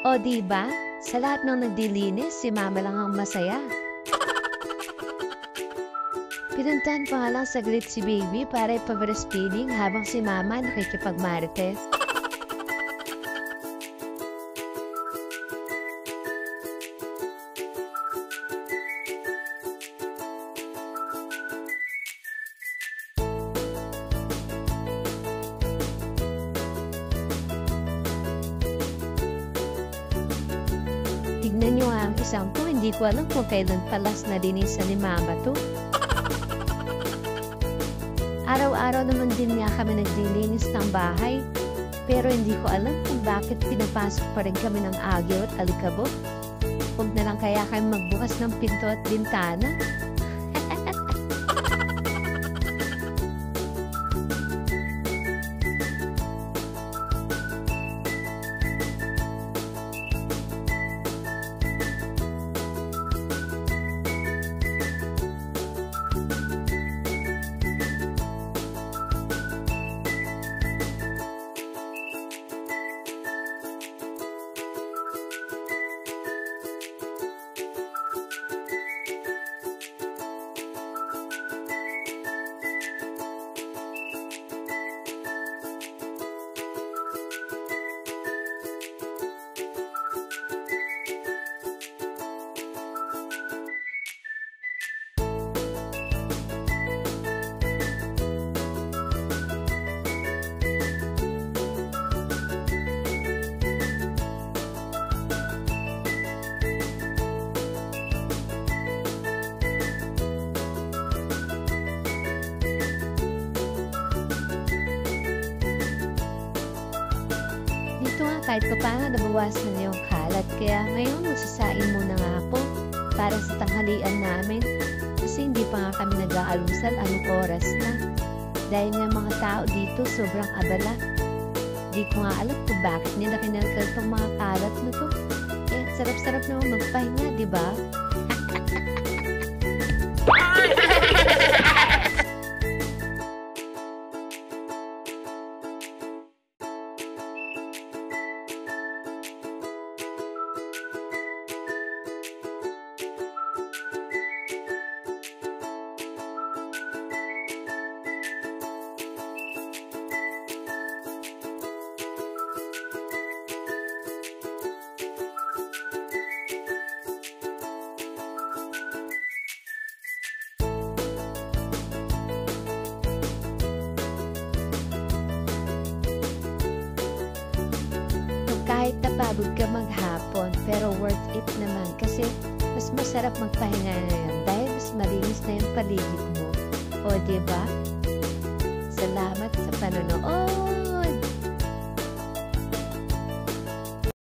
O diba? Sa lahat ng nagdilinis, si mama lang ang masaya. Pinuntahan pa nga lang saglit si baby para ipa-breastfeeding habang si mama nakikipagmarites. Tignan nyo ang isang to, hindi ko alam kung kailan palas na linisan ni mama to. Araw-araw naman din nga kami naglilinis ng bahay, pero hindi ko alam kung bakit pinapasok pa rin kami ng agyo at alikabok. Huwag na lang kaya kami magbukas ng pinto at bintana. Dito nga kahit pa paano nabawasan na yung kalat, kaya ngayon magsasain muna nga ako para sa tanghalian namin kasi hindi pa nga kami nag-aalusal anong oras na. Dahil nga mga tao dito sobrang abala. Di ko nga alam kung bakit nila kinalkal tong mga kalat na to. Eh, sarap-sarap naman magpahinga, di ba? Kahit napagod ka maghapon, pero worth it naman kasi mas masarap magpahinga ngayon dahil mas malinis na yung paligid mo. O diba? Salamat sa panonood!